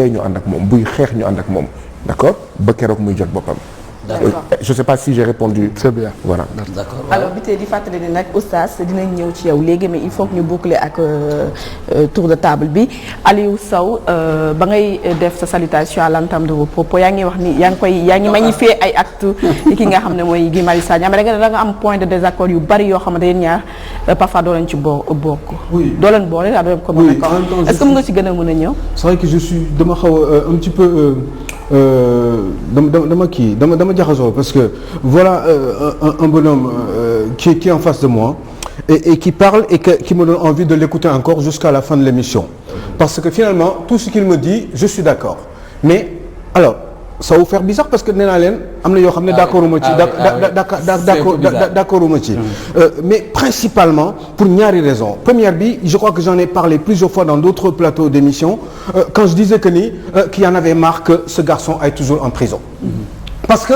ñu ànd ak moom buy xeex ñu ànd ak moom d'accord ba keroog muy jot boppam. D'accord. Je sais pas si j'ai répondu. C'est bien. Voilà. D'accord. alors bi tey di fàttali ne nag oustaz dinañ ñëw ci yow léegi mais il faut que ñu boucler ak tour de table bi Aliou Sow ba ngay def sa salutation à l'entame de vos propos yaa ngi wax ni yaa ngi magnifier ay actes ki nga xam ne mooy Guy Marius Sagna mais da nga am point de désaccord yu bari yoo xamante yéen ñaar parfois doo leen ci bokk. Oui. doo leen boole daal doo leen ko mën a ko. Est-ce que mën nga ci gën a mën a ñëw. C'est vrai que je suis dama xaw a un petit peu dama jaxasoo parce que voilà un bonhomme qui est en face de moi et qui parle et qui me donne envie de l'écouter encore jusqu'à la fin de l'émission parce que finalement tout ce qu'il me dit je suis d'accord mais alors ça va vous faire bizarre parce que nee naa leen am na yoo xam ne d'accorduma ci d'accorduma ci mais principalement pour ñaari raisons première bi je crois que j'en ai parlé plusieurs fois dans d'autres plateaux d'émissions quand je disais que qu'il y en avait marre que ce garçon aille toujours en prison parce que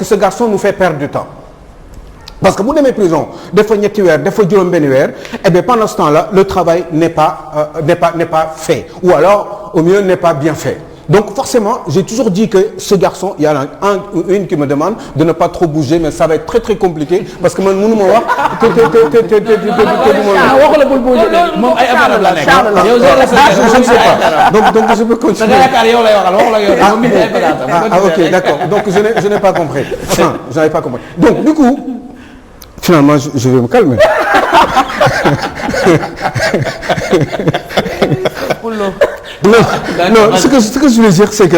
ce garçon nous fait perdre du temps parce que bu demee prison def fa ñetti weer def fa juróom-benni weer et bien pendant ce temps-là le travail n'est pas fait ou alors au mieux n'est pas bien fait donc forcément j'ai toujours dit que ce garçon il y a une qui me demande de ne pas trop bouger mais ça va être très très compliqué parce que man mënu ma wax waxu la bul bouger moom ay affaire la nekk yow je ne sais pas donc je peux continuer yow lay waxal waxu la yow moom ok d'accord donc je n'ai pas compris enfin je n'avais pas compris donc du coup finalement je vais me calmer non ce que je voulais dire c'est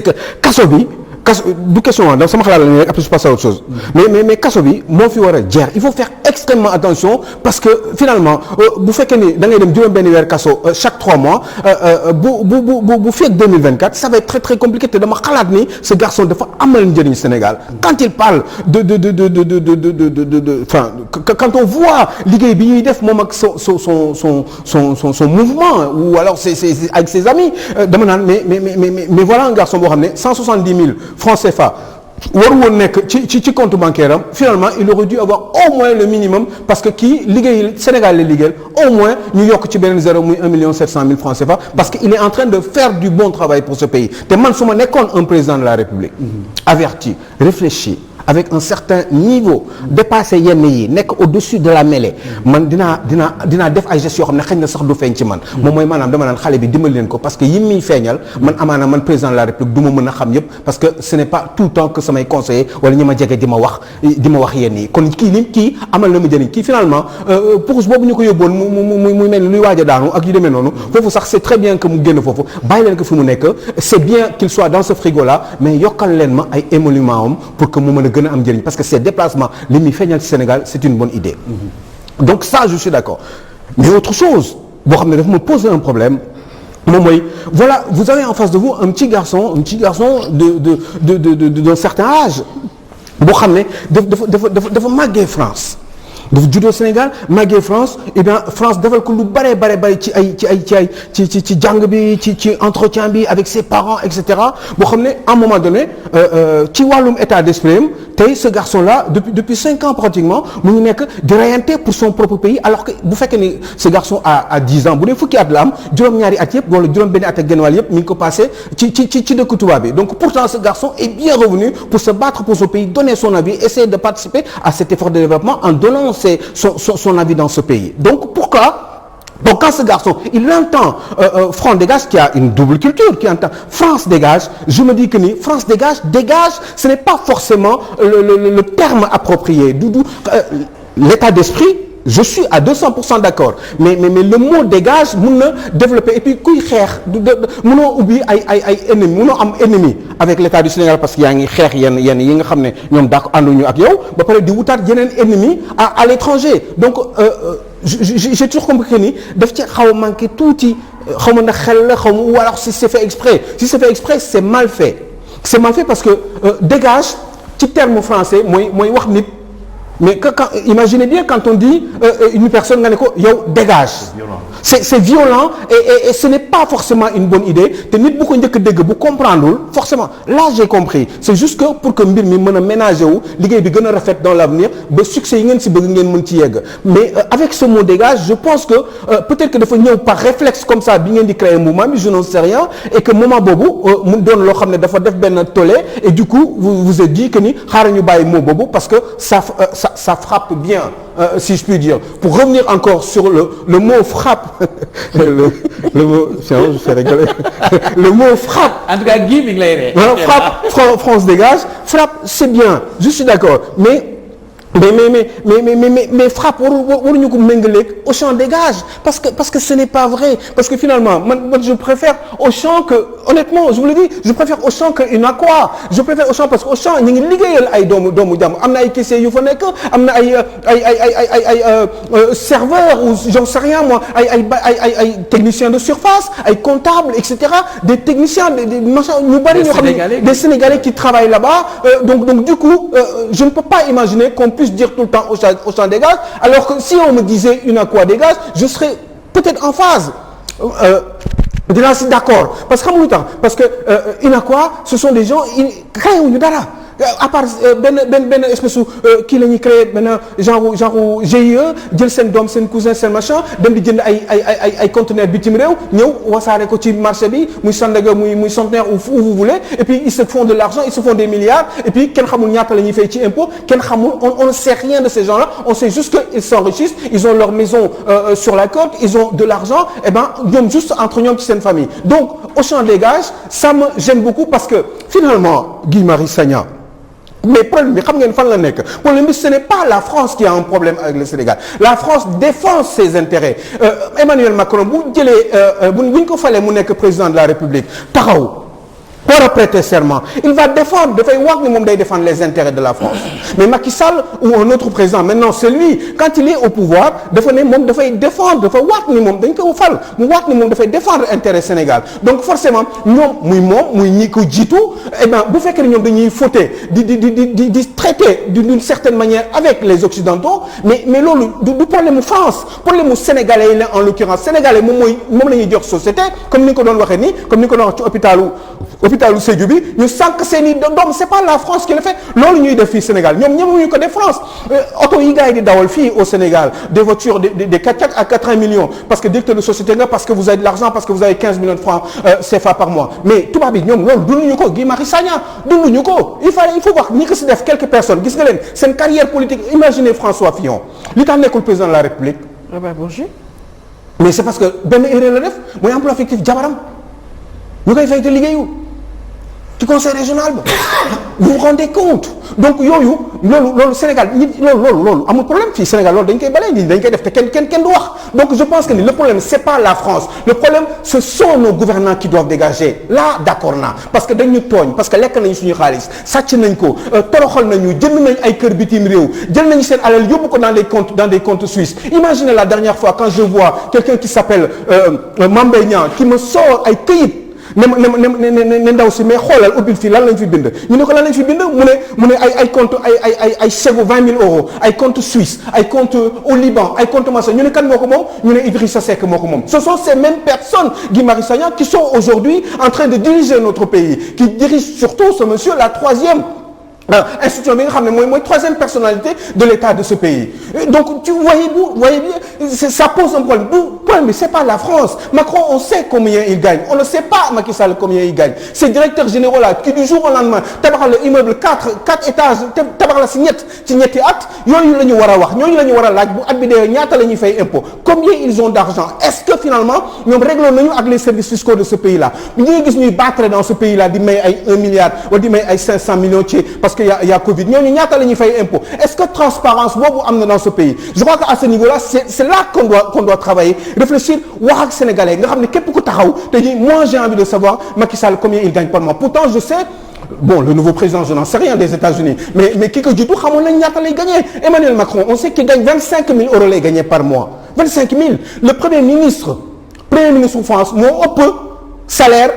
que kaso bi du question donc sama xalaat la nii rek après je passe à autre chose mais kaso bi moo fi war a jeex il faut faire extrêmement attention parce que finalement bu fekkee ni da ngay dem juróom-benni weer kaso chaque 3 mois bu fekk 2024 ça va être très très compliqué te dama xalaat ni ce garçon dafa amal njëriñ Sénégal quand il parle enfin quand on voit liggéey bi ñuy def moom ak son mouvement ou alors c'est avec ses amis dama naan mais voilà un garçon boo xam ne 170 000 francs CFA waru woon nekk ci compte bancaire am finalement il aurait dû avoir au moins le minimum parce que kii liggéey Sénégal la liggéeyal au moins ñu yokk ci beneen zéro muy 1 700 000 francs CFA parce que il est en train de faire du bon travail pour ce pays te man su ma nekkoon un président de la République averti réfléchi avec un certain niveau dépassé yenn yi nekk au-dessus de la mêlée man dinaa def ay gestes yoo xam ne xëy na sax du feeñ ci man moom mooy maanaam dama naan xale bi dimbali leen ko parce que yi muy feeñal man amaana man président de la République du ma mën a xam yëpp parce que ce n'est pas tout le temps que samay conseillers wala ñi ma jege di ma wax yenn yi kon kii amal na mu jëriñ kii finalement pour boobu ñu ko yóbboon muy mel ni luy waaj a daanu ak yu demee noonu foofu sax c'est très bien que mu génn foofu bàyyi leen ko fi mu nekk c'est bien qu'il soit dans ce frigo là mais yokkal leen ma ay émoluments am pour que mu mën a gën a am njëriñ parce que ces déplacements li muy feeñal ci Sénégal c'est une bonne idée donc ça je suis d'accord mais autre chose boo xam ne dafa me poser un problème moom mooy voilà vous avez en face de vous un petit garçon d'un certain âge boo xam ne dafa màggee France dafa juddoo Sénégal màggee France et bien France defal ko lu bare ci jàng bi ci entretien bi avec ses parents et cetera boo xam ne à un moment donné ci wàllum état d'esprit am tey ce garçon là depuis 5 ans pratiquement mu ngi nekk di reyante pour son propre pays alors que bu fekkee ni ce garçon a 10 ans bu dee fukki at la am juróom-ñaari at yëpp wala juróom-benni at ak genn wàll yëpp mi ngi ko passé ci dëkku tubaab bi donc pourtant ce garçon est bien revenu pour se battre pour son pays donner son avis essayer de participer à cet effort de développement en donnant son avis dans ce pays donc pourquoi donc quand ce garçon il entend France dégage qui a une double culture qui entend France dégage je me dis que ni France dégage ce n'est pas forcément le terme approprié l'état d'esprit je suis à 200% d'accord mais le mot dégage mën na développer et puis kuy xeex mënoo ubbi ay ennemis mënoo am ennemi avec l'État du Sénégal parce que yaa ngi xeex yenn yi nga xam ne ñoom d'accord ànduñu ak yow ba pare di wutaat yeneen ennemi à l'étranger donc j'ai toujours compris que ni daf ci xaw a manqué tuuti xaw ma na xel la xaw ma ou alors si c'est fait exprès c'est mal fait parce que dégage ci terme français mooy wax nit mais imaginez bien quand on dit une personne nga ne ko yow dégage. C'est violent et ce n'est pas forcément une bonne idée te nit bu ko njëkk a dégg bu comprendrewul forcément là j'ai compris c'est juste que pour que mbir mi mën a ménager wu liggéey bi gën a rafet dans l'avenir ba succès yi ngeen si bëgg ngeen mën ci yegg mais avec ce mot dégage je pense que peut-être que dafa ñëw par réflexe comme ça bi ngeen di créer mouvement bi je n'en sais rien et que moment boobu mu doon loo xam ne dafa def benn tollé et du coup vous êtes dit que ni xaaral ñu bàyyi mot boobu parce que ça frappe bien si je puis dire pour revenir encore sur le mot frappe le mot je fais rigoler le mot frappe en tout cas Guy mi ngi lay ree. frappe France dégage frappe c'est bien je suis d'accord mais frappe waruñu ko méngaleeg Auchan dégage parce que ce n'est pas vrai parce que finalement man je préfère Auchan que honnêtement je vous le dis je préfère Auchan que Unacois je préfère Auchan parce que Auchan ñu ngi liggéeyal ay doomu jàmm am na ay caissiers yu fa nekk am na ay serveurs ou j'en sais rien moi ay techniciens de surface ay comptables etc des techniciens des machins ñu bari ñoo xam ne des Sénégalais qui travaillent là-bas donc du coup je ne peux pas imaginer qu'on puisse dire tout le temps Auchan dégage alors que si on me disait Unacois dégage je serais peut-être en phase dinaa si d'accord parce que xam nga lu tax parce que Unacois ce sont des gens créé wuñu dara à part benn espèce su kii la ñuy créé benn genre GIE jël seen doom seen cousin seen machin dem di jënd ay conteneurs bitim réew ñëw wasaare ko ci marché bi muy Sandaga muy Centenaire où vous voulez et puis ils se font de l'argent ils se font des milliards et puis kenn xamul ñaata la ñuy fay ci impôt kenn xamul on ne sait rien de ces gens-là on sait juste que ils s'enrichissent ils ont leur maison sur la côte ils ont de l'argent et ben ñoom juste entre ñoom ci seen famille donc Auchan dégage ça me gêne beaucoup parce que finalement Guy Marius Sagna mais problème bi xam ngeen fan la nekk problème bi ce n'est pas la France qui a un problème avec le Sénégal la France défend ses intérêts Emmanuel Macron bu jëlee bu ñu ko falee mu nekk président de la République taxaw war a prêter serment il va défendre dafay wax ni moom day défendre les intérêts de la France mais Macky Sall ou un autre président maintenant c'est lui quand il est au pouvoir dafa ne moom dafay défendre dafa wax ni moom dañ ko fal mu wax ni moom dafay défendre intérêt Sénégal donc forcément ñoom muy moom muy ñi ko jiitu eh ben bu fekkee ne ñoom dañuy fauter di traiter d'une certaine manière avec les Occidentaux mais loolu du problème mu France problème mu Sénégalais yi la en l'occurrence Sénégalais moom la ñuy jox société comme ni ko doon waxee nii comme ni ko doon wax ci hôpitalu Sédhiou bi ñu sànq seeni doom c'est pas la France qui le fait loolu ñuy def fii Sénégal ñoom ñemewuñu ko def France oto yi gars yi di dawal fii au Sénégal des voitures des 4x4 à 80 millions parce que directeur de société nga parce que vous avez de l'argent parce que vous avez 15 millions de francs CFA par mois mais tubaab bi ñoom loolu dunduñu ko Guy Marius Sagna dunduñu ko il faut wax ñi ko si def quelques personnes gis nga leen seen carrière politique imaginez François Fillon li tax nekkul président de la République mais c'est parce que benn erreur la def mooy emploi fictif jabaram ñu koy fay te liggéeyu ci conseil régional ba vous vous rendez compte donc yooyu loolu Sénégal loolu amul problème fii Sénégal loolu dañ koy balee nii dañ koy def te kenn du wax donc je pense que ni le problème c'est pas la France le problème ce sont nos gouvernants qui doivent dégager là d'accord naa parce que dañu tooñ parce que lekk nañu suñu xaalis sàcc nañ ko toroxal nañu jënd nañ ay kër bitim réew jël nañu seen alal yóbbu ko dans des comptes suisses imaginez la dernière fois quand je vois quelqu'un qui s'appelle Mame Mbaye Niang qui me sort ay këyit ne ndaw si mais xoolal ubbil fii lan lañ fi bind ñu ne ko lan lañ fi bind mu ne ay compte ay chèque 20 000 euros ay compte suisse ay compte au Liban ay compte machin ñu ne kan moo ko moom ñu ne Idrissa Seck moo ko moom ce sont ces mêmes personnes Guy Marius Sagna qui sont aujourd'hui en train de diriger notre pays qui dirigent surtout ce monsieur la troisième institution bi nga xam ne mooy troisième personnalité de l'État de ce pays donc tu voyez bien ça pose un problème mais c'est pas la France Macron on sait combien il gagne on ne sait pas Macky Sall combien il gagne ces directeurs généraux là qui du jour au lendemain tabaxal la immeuble 4 étages tabax la ci ñetti at yooyu la ñu war a wax ñooñu la ñu war a laaj bu at bi dee ñaata la ñuy fay impôt combien ils ont d'argent est-ce que finalement ñoom réglé nañu ak les services fiscaux de ce pays là ñu ngi gis ñuy battre dans ce pays là di may ay 1 milliard wala di may ay 500 millions ci parce que y a Covid ñooñu ñaata la ñuy fay impôt est-ce que transparence boobu am na dans ce pays je crois que à ce niveau-là c'est là qu'on doit travailler réfléchir wax ak sénégalais nga xam ne képp ku taxaw te ni moi j'ai envie de savoir Macky Sall combien il gagne par mois pourtant je sais bon le nouveau président je n'en sais rien des États-Unis mais ki ko jiitu xamoon nañ ñaata lay gagner Emmanuel Macron on sait qu'il gagne 25 000 euros lay gagner par mois 25 000 le premier ministre France moo ëpp salaire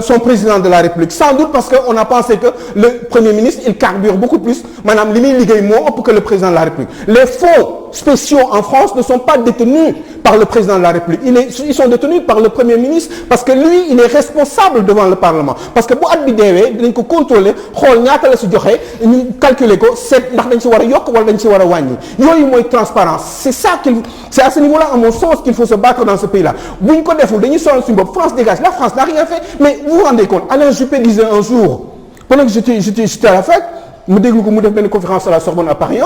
son président de la République sans doute parce que on a pensé que le Premier ministre il carbure beaucoup plus maanaam li muy liggéey moo ëpp que le président de la République les fonds spéciaux en France ne sont pas détenus par le président de la République ils sont détenus par le Premier ministre parce que lui il est responsable devant le Parlement parce que bu at bi deewee dinañ ko contrôler xool ñaata la si joxe ñu calculer ko seet ndax dañ si war a yokk wala dañ si war a wàññi yooyu mooy transparence c'est à ce niveau-là à mon sens qu'il faut se battre dans ce pays-là bu ñu ko deful dañuy sonal suñu bopp France dégage la France n'a rien fait mais vous vous rendez compte Alain Juppé disait un jour pendant que j'étais à la fac mu déglu ko mu def benn conférence à la Sorbonne à Paris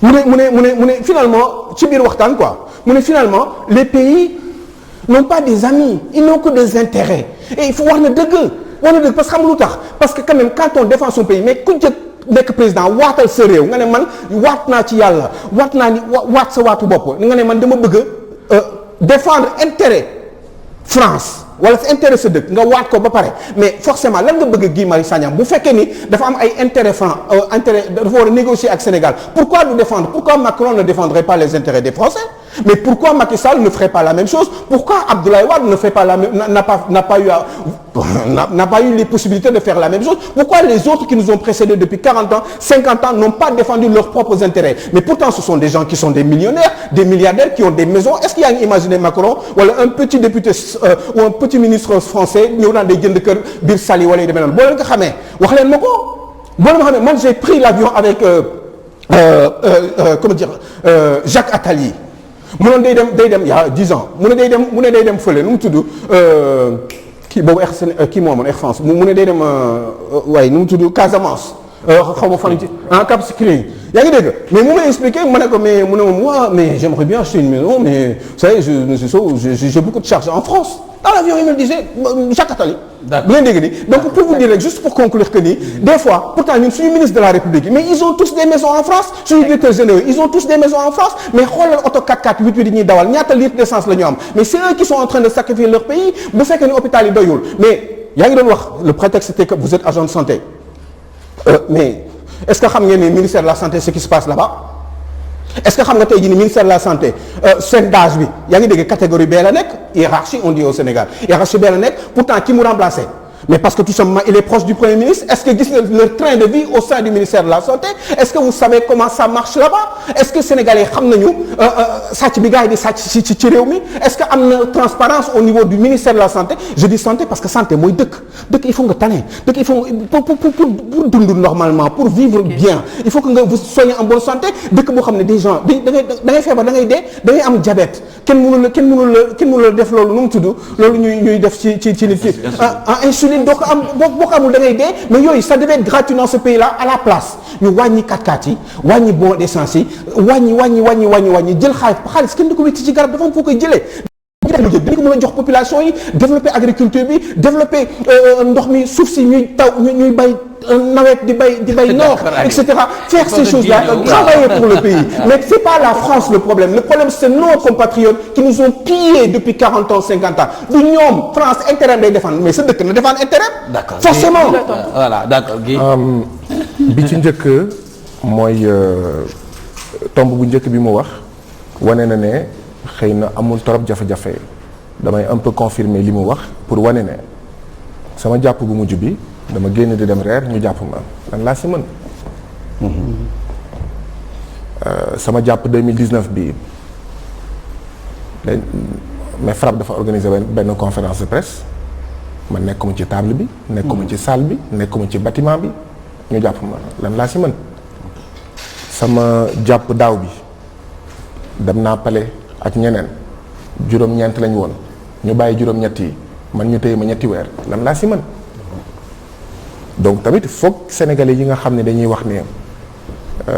mu ne finalement ci biir waxtaan quoi mu ne finalement les pays n'ont pas des amis ils n'ont que des intérêts et il faut wax na dëgg parce que xam lu tax parce que quand même quand on défend son pays mais ku jëkk nekk président waatal sa réew nga ne man waat naa ci yàlla waat naa ni waat sa waatu bopp nga ne man dama bëgg défendre intérêt France wala sa intérêt sa dëkk nga waat ko ba pare mais forcément lan nga bëgg Guy Marius Sagna bu fekkee ni dafa am ay intérêt dafa war a négocier ak Sénégal pourquoi Macron ne défendrait pas les intérêts des Français mais pourquoi Macky Sall ne ferait pas la même chose pourquoi Abdoulaye Wade ne fait pas la même n'a pas eu les possibilités de faire la même chose pourquoi les autres qui nous ont précédés depuis 40 ans 50 ans n'ont pas défendu leurs propres intérêts mais pourtant ce sont des gens qui sont des millionnaires des milliardaires qui ont des maisons est-ce qu'il y a imaginé Macron wala un petit député ou un petit ministre français ñëw naan day jënd kër biir Saly wala yu demee noonu boo leen ko xamee wax leen ma ko boo leen ma xamee man j'ai pris l'avion avec Jacques Attali mu ne day dem il y a 10 ans mu ne day dem fële nu mu tudd kii boobu kii moo amoon Air France mu ne day dem waaye nu mu tudd Casamance xaw ma fan ci Cap Skirring yaa ngi dégg mais mu may expliqué ma ne ko mais mu ne moom waaw mais j'aimerais bien acheter une maison mais vous savez j'ai beaucoup de charges en France dans l'avion il me disait Jacques Attali bu leen dégg nii donc pour vous dire rek juste pour conclure que ni des fois pourtant ñun suñu ministre de la République mais ils ont tous des maisons en France suñu directeurs généraux ils ont tous des maisons en France mais xoolal auto 4x4 8 ñuy dawal ñaata litre d'essence la ñu am mais c'est eux qui sont en train de sacrifier leur pays bu fekkee ni hôpital yi doyul mais yaa ngi doon wax le prétexte c'était que vous êtes agent de santé mais est-ce que xam ngeen ni ministère de la santé ce qui se passe là-bas est-ce que xam nga tey jii ni ministère de la santé seen d'âge bi yaa ngi dégg catégorie B la nekk hiérarchie on dit au Sénégal hiérarchie B la nekk pourtant ki mu remplacé mais parce que tout simplement il est proche du Premier ministre est-ce que gis nga leur train de vie au sein du ministère de la santé est-ce que vous savez comment ça marche là-bas est-ce que sénégalais xam nañu sàcc bi gars yi di sàcc ci réew mi est-ce que am na transparence au niveau du ministère de la santé je dis santé parce que santé mooy dëkk il faut nga tane dëkk il faut pour dund normalement pour vivre bien il faut que nga vous soyez en bonne santé dëkk boo xam ne des gens da ngay feebar da ngay dee da ngay am diabète kenn mënul la def loolu nu mu tudd loolu ñuy def ci nit ki insuline doo ko am boo ko amul da ngay dee mais yooyu ça devait être gratuit dans ce pays-là à la place ñu wàññi 4x4 yi wàññi bon d'essence yi wàññi jël xaalis kenn du ko wécc ci garab dafa am foo koy jëlee dañ ko mën a jox population yi développer agriculture bi développer ndox mi suuf si ñuy bay nawet di bay noor etc faire ces choses-là travailler pour le pays mais c'est pas la France le problème c'est nos compatriotes qui nous ont pillés depuis 40 ans 50 ans du ñoom France intérêt day défendre mais sa dëkk na défendre intérêt d'accord forcément voilà d'accord bi ci njëkk mooy tomb bu njëkk bi mu wax wane na ne xëy na amul torop jafe-jafe damay un peu confirmer li mu wax pour wane ne sama jàpp bu mujj bi dama génn di dem reer ñu jàpp ma lan laa si mën sama jàpp 2019 bi mais FRAPP dafa organiser benn conférence de presse ma nekkuma ci table bi nekkuma ci salle bi nekkuma ci bâtiment bi ñu jàpp ma lan laa si mën sama jàpp daaw bi dem naa Palais ak ñeneen juróom-ñeent lañ woon ñu bàyyi juróom-ñett yi man ñu téye ma ñetti weer lan laa si mën donc tamit foog sénégalais yi nga xam ne dañuy wax ne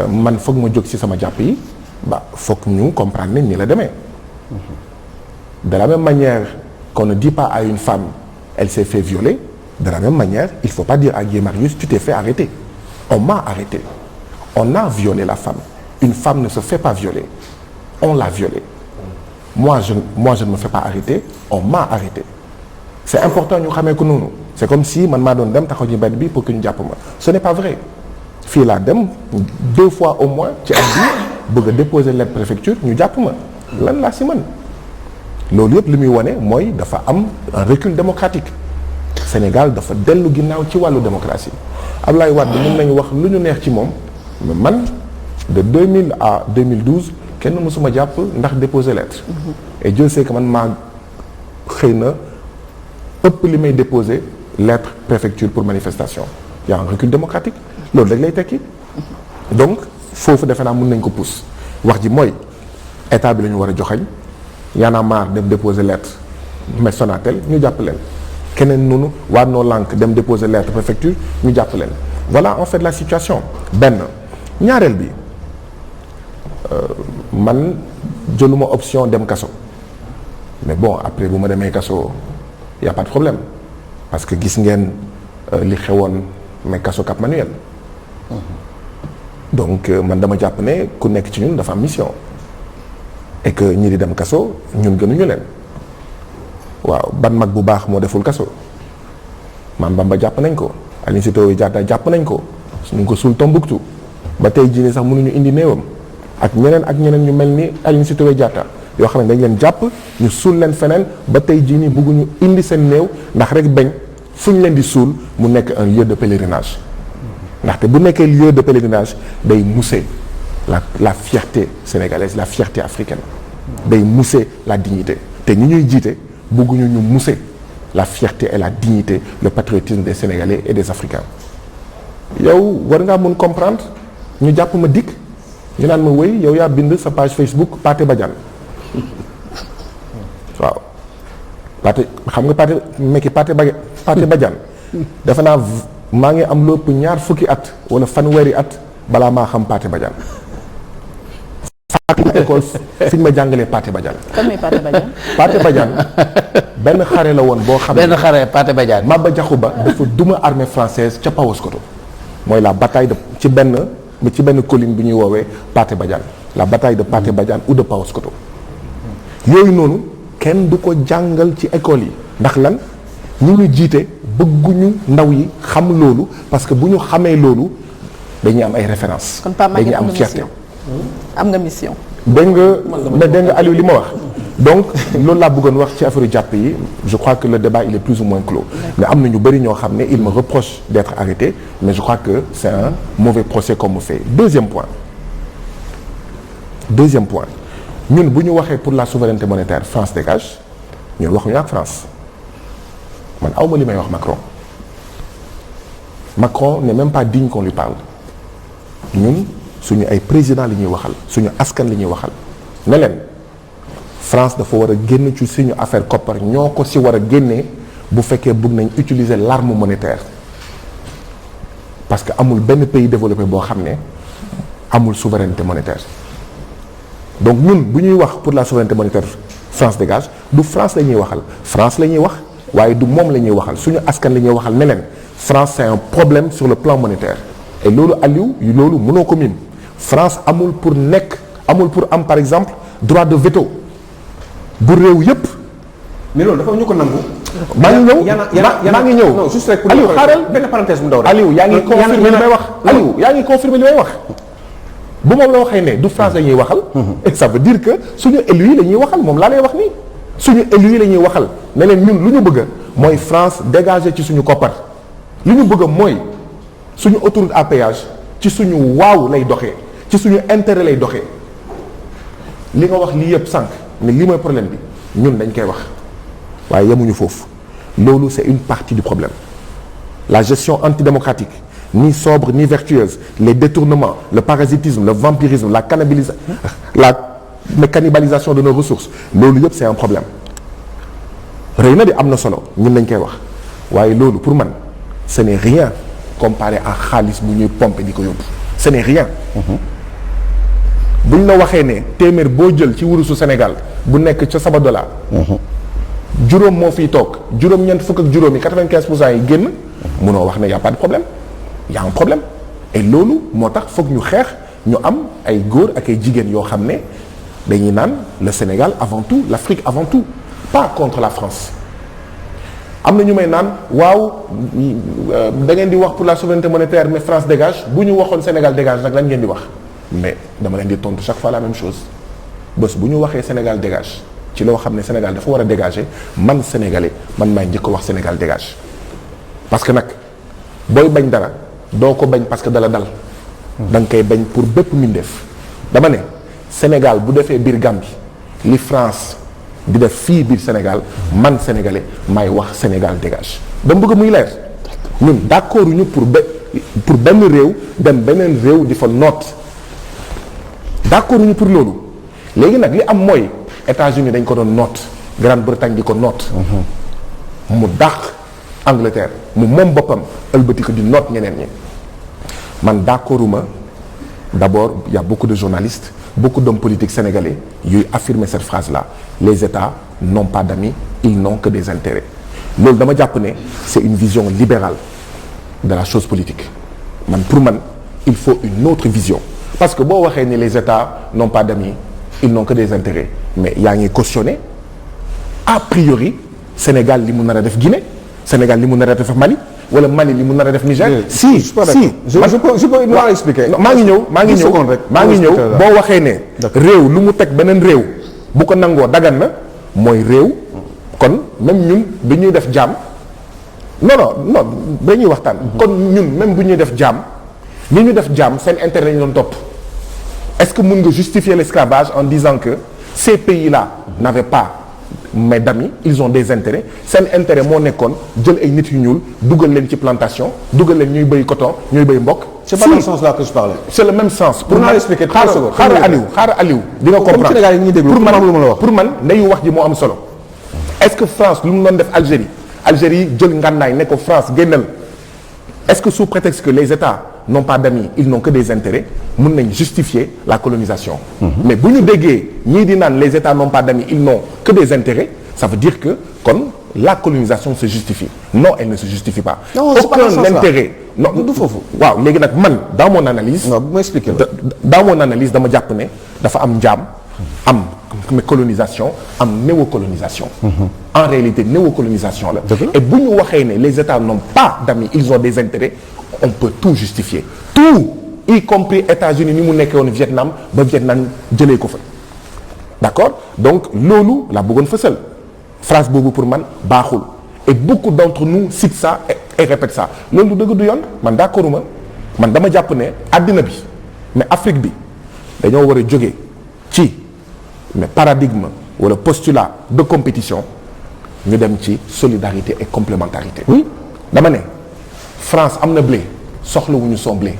man foog ma jóg ci sama jàpp yi ba foog ñu comprendre ne ni la demee de la même manière qu'on ne dit pas à une femme elle s'est fait violer de la même manière il faut pas dire à Guy Marius tu t'es fait arrêter on m'a arrêté on a violé la femme une femme ne se fait pas violer on l'a violée moi je ne me fais pas arrêter on m'a arrêté c'est important ñu xamee ko noonu c'est comme si man maa doon dem taxaw ci mbedd bi pour que ñu jàpp ma ce n'est pas vrai fii laa dem 2 fois au moins ci at bi bëgg a déposer lettre préfecture ñu jàpp ma lan laa si mën loolu yëpp li muy wane mooy dafa am un recul démocratique Sénégal dafa dellu ginnaaw ci wàllu démocratie Abdoulaye Wade mën nañu wax lu ñu neex ci moom mais man de 2000 à 2012 kenn mësuma jàpp ndax déposer lettre et Dieu sait que man maa xëy na ëpp li may déposer lettre préfecture pour manifestation y a un recul démocratique loolu rek lay tekki donc foofu defe naa mën nañ ko pousse wax ji mooy état bi la ñu war a joxañ Y'en a marre dem déposer lettre mais Sonatel ñu jàpp leen keneen noonu waa noo lànk dem déposer lettre préfecture ñu jàpp leen voilà en fait la situation benn ñaareel bi man jëluma option dem kaso mais bon après bu ma demee kaso y a pas de problème parce que gis ngeen li xewoon mais kaso Cap Manuel donc man dama jàpp ne ku nekk ci ñun dafa am mission et que ñi di dem kaso ñun gënuñu leen waaw ban mag bu baax moo deful kaso Maam Bamba jàpp nañ ko Aline Sitoé Diatta jàpp nañ ko ñu ngi ko suul Tombouctou ba tey jii nii sax mënuñu indi néewam ak ñeneen ñu mel ni Aline Sitoé Diatta yoo xam ne dañ leen jàpp ñu suul leen feneen ba tey jii nii bëgguñu indi seen néew ndax rek bañ fu ñu leen di suul mu nekk un lieu de pèlerinage ndaxte bu nekkee lieu de pèlerinage day mousser la fierté sénégalaise la fierté africaine day mousser la dignité te ñi ñuy jiite bëgguñu ñu mousser la fierté et la dignité le patriotisme des Sénégalais et des Africains yow war ngaa mun comprendre ñu jàpp ma dikk ñu naan ma wéy yow yaa bind sa page Facebook Pathé Badiane waaw Pathé xam nga Pathé Badiane defe naa maa ngi am lépp ñaar fukki at wala fanweeri at balaa maa xam Pathé Badiane faak ma école fi ñu ma jàngalee Pathé Badiane. kan mooy Pathé Badiane. Pathé Badiane benn xare la woon boo xam ne benn xare Pathé Badiane. Maba Diakhou Ba dafa duma armée française ca Paoskoto mooy la bataille de ci benn colline bu ñuy woowee Pathé Badiane la bataille de Pathé Badiane ou de Paoskoto yooyu noonu kenn du ko jàngal ci école yi ndax lan ñu ngi jiite bëgguñu ndaw yi xam loolu parce que bu ñu xamee loolu dañuy am ay références. kon Pape dañuy Maguette am fierté. am nga mission. dégg nga Aliou li ma wax donc loolu laa bëggoon wax ci affaire jàpp yi je crois que le débat il est plus ou moins clos mais am na ñu bëri ñoo xam ne il me reproche d'être arrêté mais je crois que c'est un mauvais procès qu'on me fait deuxième point ñun bu ñu waxee pour la souveraineté monétaire France dégage ñun waxuñu ak France man awma li may wax Macron n'est même pas digne qu'on lui parle ñun suñu ay président li ñuy waxal suñu askan li ñuy waxal ne leen France dafa war a génn ci suñu affaire koppar ñoo ko si war a génnee bu fekkee bëgg nañ utiliser l'arme monétaire parce que amul benn pays développé boo xam ne amul souveraineté monétaire donc ñun bu ñuy wax pour la souveraineté monétaire France dégage du France la ñuy waxal France la ñuy wax waaye du moom la ñuy waxal suñu askan la ñuy waxal ne leen France c'est un problème sur le plan monétaire et loolu Aliou loolu mënoo ko miin France amul pour am par exemple droit de veto bu réew yépp mais loolu dafa ñu ko nangu. maa ngi ñëw non juste rek pour Aliou xaaral benn parenthèse bu ndaw rek. Aliou yaa ngi confirmer li may wax Aliou yaa ngi confirmer li may wax bu moom la waxee ne du France la ñuy waxal et ça veut dire que suñu élus yi la ñuy waxal moom laa lay wax nii suñu élus yi la ñuy waxal ne leen ñun lu ñu bëgg mooy France dégager ci suñu koppar li ñu bëgg mooy suñu autoroute à péage ci suñu waaw lay doxee ci suñu intérêt lay doxee li nga wax lii yëpp sànq ne lii mooy problème bi ñun dañ koy wax waaye yemuñu foofu loolu c'est une partie du problème la gestion antidémocratique ni sobre ni vertueuse les détournements le parasitisme le vampirisme la cannibalisation de nos ressources loolu yëpp c'est un problème rëy na di am na solo ñun dañ koy wax waaye loolu pour man ce n'est rien comparé à xaalis bu ñuy pomper di ko yóbbu ce n'est rien buñ la waxee ne téeméer boo jël ci wurusu Sénégal bu nekk ca Sabodala juróom moo fiy toog juróom-ñeent fukk ak juróom yi 95% yi génn munoo wax ne y a pas de problème y a un problème et loolu moo tax foog ñu xeex ñu am ay góor ak ay jigéen yoo xam ne dañuy naan le Sénégal avant tout l'Afrique avant tout pas contre la France am na ñu may naan waaw da ngeen di wax pour la souveraineté monétaire mais France dégage bu ñu waxoon Sénégal dégage nag lan ngeen di wax mais dama leen di tontu chaque fois la même chose bés bu ñu waxee Sénégal dégage ci loo xam ne Sénégal dafa war a dégager man sénégalais man maay njëkk wax Sénégal dégage parce que nag booy bañ dara doo ko bañ parce que dala dal. da nga koy bañ pour bépp mbindeef. dama ne Sénégal bu defee biir Gambie li France di def fii biir Sénégal man sénégalais may wax Sénégal dégage dama bëgg muy leer ñun d'accord ñu pour benn réew dem beneen réew di fa noot d'accord ñu pour loolu léegi nag li am mooy États-Unis dañ ko doon noot Grande-Bretagne di ko noot. mu dàq Angleterre mu moom boppam ëlbati ko di noot ñeneen ñi man d'accorduma d'abord il y a beaucoup de journalistes beaucoup d'hommes politiques sénégalais yuy affirmer cette phrase-là les États n'ont pas d'amis ils n'ont que des intérêts loolu dama jàpp ne c'est une vision libérale de la chose politique pour man il faut une autre vision parce que boo waxee ne les États n'ont pas d'amis ils n'ont que des intérêts mais yaa ngi cautionner a priori Sénégal li mu nar a def Guinée Sénégal li mu nar a def Mali wala Mali li mu nar a def Niger. si je peux moi expliquer. maa ngi ñëw boo waxee ne. réew lu mu teg beneen réew bu ko nangoo dagan na mooy réew kon même ñun bi ñuy def jaam non dañuy waxtaan. kon ñun même bu ñuy def jaam ni ñu def jaam seen intérêt lañu doon topp est-ce que mun nga justifier l'esclavage en disant que ces pays-là n'avaient pas mais d'amis ils ont des intérêts seen intérêt moo nekkoon jël ay nit yu ñuul dugal leen ci plantation dugal leen ñuy béy coton ñuy béy mbokk. c'est pas dans le sens là que je parlais. c'est le même sens. pour moi expliquer xaaral Aliou di nga comprendre pour man ndeyu wax ji moo am solo est-ce que France lu mu doon def Algérie jël ngànnaay ne ko France génnal est-ce que sous prétexte que les États n'ont pas d'amis ils n'ont que des intérêts mën nañ justifier la colonisation. mais bu ñu déggee ñii di naan les États n'ont pas d'amis ils n'ont que des intérêts ça veut dire que kon la colonisation se justifie non elle ne se justifie pas. non c'est pas aucun intérêt. non du foofu. waaw léegi nag man dans mon analyse. non bu ma expliquer la. dans mon analyse dama jàpp ne dafa am njaam am colonisation am néocolonisation. en réalité néocolonisation la. et bu ñu waxee ne les États n'ont pas d'amis ils ont des intérêts on peut tout justifier tout y compris États-Unis ni mu nekkee woon Vietnam ba Vietnam jëlee ko fa d'accord donc loolu la bëggoon fësal phrase boobu pour man baaxul et beaucoup d'entre nous citent ça et répètent ça loolu du dëgg du yoon man d'accorduma man dama jàpp ne àddina bi mais Afrique bi dañoo war a jógee ci mais paradigme wala postulat de compétition ñu dem ci solidarité et complémentarité. oui dama ne France am na blé soxlawuñu son blé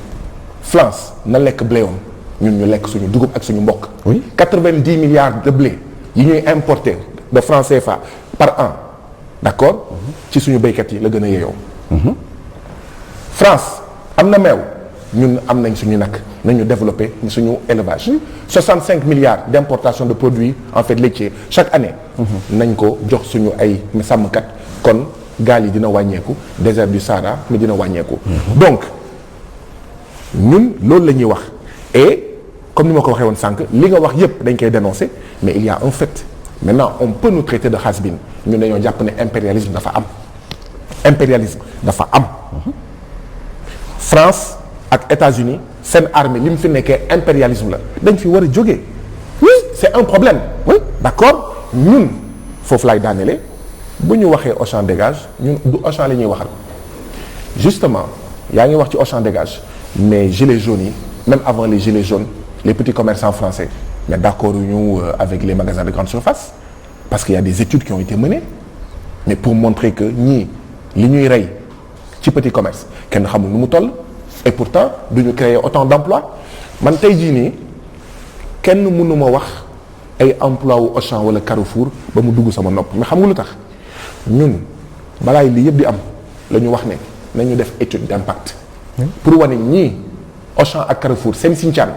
France na lekk blé woon ñun ñu lekk suñu dugub ak suñu mbokk. oui 90 milliards de blé yi ñuy importer de francs CFA par an d'accord ci suñu béykat yi la gën a yeyoo. France am na meew ñun am nañ suñu nag nañu développer suñu élevage. 65 milliards d'importation de produits en fait laitiers chaque année. nañ ko jox suñu ay sàmmkat kon gaal yi dina wàññeeku désert du Sahara mi dina wàññeeku. donc ñun loolu la ñuy wax et comme ni ma ko waxee woon sànq li nga wax yépp dañ koy dénoncer mais il y a un fait maintenant on peut nous traiter de has-been ñun dañoo jàpp ne impérialisme dafa am. impérialisme dafa am. France ak États-Unis seen armée li mu fi nekkee impérialisme la dañ fi war a jógee. oui c'est un problème. oui d'accord ñun foofu laay daanelee bu ñu waxee Auchan dégage ñun du Auchan la ñuy waxal justement yaa ngi wax ci Auchan dégage mais gilets jaunes yi même avant les gilets jaunes les petits commerçants français mais d'accord ñu avec les magasins de grande surface parce qu'il y a des études qui ont été menées mais pour montrer que ñii li ñuy rey ci petit commerce kenn xamul nu mu toll et pourtant duñu créer autant d'emplois man tey jii nii kenn mënuma wax ay emploi wu Auchan wala Carrefour ba mu dugg sama nopp mais xam nga lu tax ñun balaay lii yëpp di am la ñu wax ne nañu def étude d'impact pour wane ñii Auchan ak Carrefour seen sincaan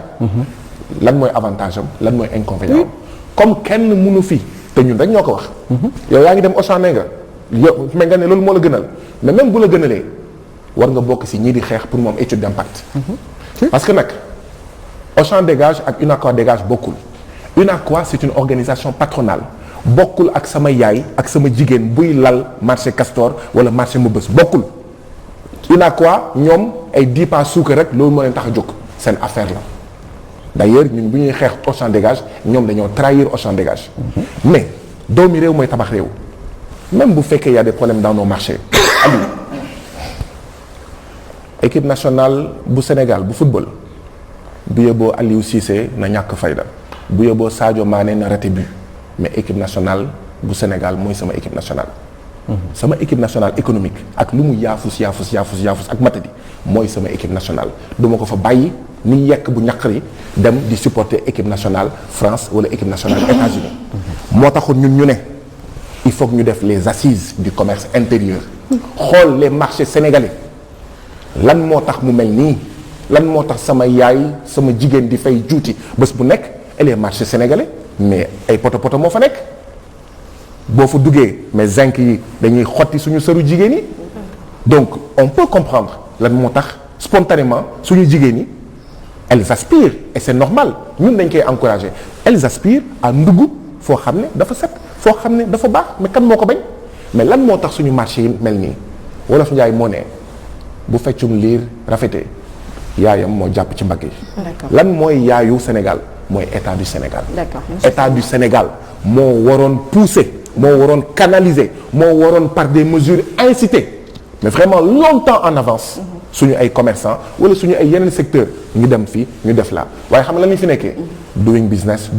lan mooy avantage am lan mooy inconvénient am comme kenn mënu fi te ñun rek ñoo ko wax yow yaa ngi dem Auchan ne nga yow mais nga ne loolu moo la gënal mais même bu la gënalee war nga bokk ci ñii di xeex pour moom étude d'impact parce que nag Auchan dégage ak UNACOIS dégage bokkul UNACOIS c'est une organisation patronale bokkul ak sama yaay ak sama jigéen buy lal marché Castor wala marché Mbeubeuss bokkul UNACOIS ñoom ay 10 pas suukar rek loolu moo leen tax a jóg seen affaire la d'ailleurs ñun bu ñuy xeex Auchan dégage ñoom dañoo trahir Auchan dégage mais doomi réew mooy tabax réew même bu fekkee y a des problèmes dans nos marchés Aliou équipe nationale bu Sénégal bu football bu yóbboo Aliou Cissé na ñàkk fayda bu yóbboo Sadio Mané na raté but mais équipe nationale bu Sénégal mooy sama équipe nationale. sama équipe nationale économique ak lu mu yaafus ak matadi mooy sama équipe nationale duma ko fa bàyyi ni yekk bu ñaqari dem di supporter équipe nationale France wala équipe nationale États-Unis moo taxoon ñun ñu ne il faut que ñu def les assises du commerce intérieur xool les marchés sénégalais lan moo tax mu mel nii lan moo tax sama yaay sama jigéen di fay juuti bés bu nekk et les marchés sénégalais mais ay poto moo fa nekk boo fa duggee mais zinc yi dañuy xotti suñu sëru jigéen yi donc on peut comprendre lan moo tax spontanément suñu jigéen yi elles aspirent et c'est normal ñun dañ koy encourager elles aspirent à ndugg foo xam ne dafa set foo xam ne dafa baax mais kan moo ko bañ mais lan moo tax suñu marché yi mel nii Wolof Njaay moo ne bu feccum liir rafetee yaayam moo jàpp ci mbagg yi lan mooy yaayu Sénégal mooy état du Sénégal état du Sénégal moo waroon pousser moo waroon canaliser moo waroon par des mesures inciter mais vraiment longtemps en avance suñu ay commerçants wala suñu ay yeneen secteur ñu dem fii ñu def la waaye xam nga lan lañu fi nekkee doing business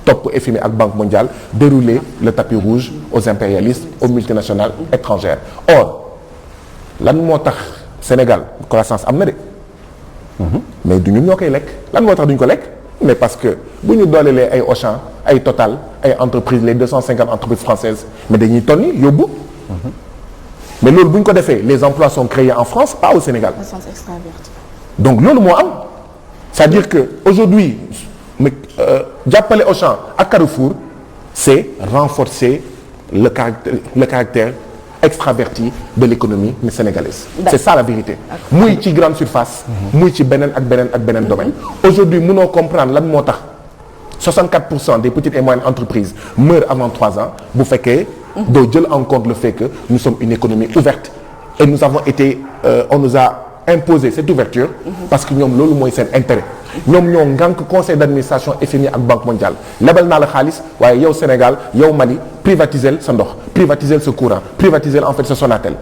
topp FMI ak Banque mondiale dérouler le tapis rouge aux impérialistes aux multinationales étrangères or lan moo tax Sénégal croissance am na de mais du ñun ñoo koy lekk lan moo tax duñ ko lekk mais parce que bu ñu doolelee ay Auchan ay Total ay entreprises les 250 entreprises françaises mais dañuy tonni yóbbu mais loolu bu ñu ko defee les emplois sont créés en France pas au Sénégal donc loolu moo am c'est-à-dire que aujourd'hui jàppale Auchan ak Carrefour c'est renforcer le caractère extraverti de l'économie sénégalaise c'est ça la vérité muy ci grande surface muy ci beneen ak beneen domaine aujourd'hui mënoo comprendre lan moo tax 64% des petites et moyennes entreprises meurent avant 3 ans bu fekkee doo jël en compte le fait que nous sommes une économie ouverte et nous avons été on nous a imposé cette ouverture parce que ñoom loolu mooy seen intérêt ñoom ñoo ngànk conseil d'administration FMI ak Banque mondiale lebal naa la xaalis waaye yow Sénégal yow Mali privatiser sa ndox privatiser sa courant privatiser en fait sa Sonatel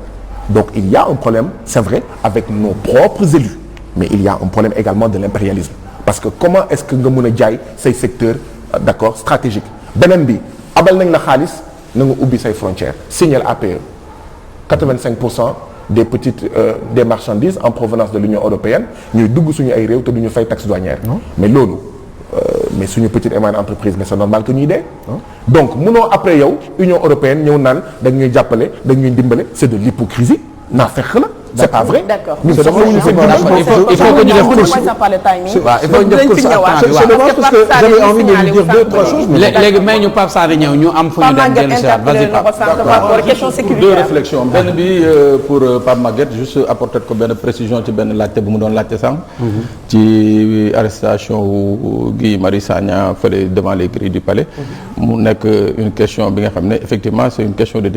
donc il y a un problème c'est vrai avec nos propres élus mais il y a un problème également de l'impérialisme parce que comment est-ce que nga mën a jaay say secteur d'accord stratégique beneen bi abal nañ la xaalis na nga ubbi say frontières signal APE 85% des petites des marchandises en provenance de l'Union européenne ñuy dugg suñu ay réew te duñu fay taxe douanière mais loolu mais suñu petite et moyenne entreprise mais c'est normal que ñuy dee donc mënoo après yow Union européenne ñëw naan da ñuy jàppale da ñuy dimbale c'est de l'hypocrisie naa fekk la c'est pas vrai. D'accord. il faut que ñu def course. waaw il faut ñu def course à temps bi waaw. parce que j'avais envie de lui dire 2-3 choses. léegi may ñu Pape Sarr ñëw ñu am fu ñu dem dellu si waat vas-y Pape. deux réflexions benn bi pour Pape Maguette juste apporter ko benn précision ci benn laajte bu mu doon laajte sànq. ci arrestation wu Guy Marius Sagna fële devant les grilles du palais. mu nekk une question bi nga xam ne effectivement c'est une question de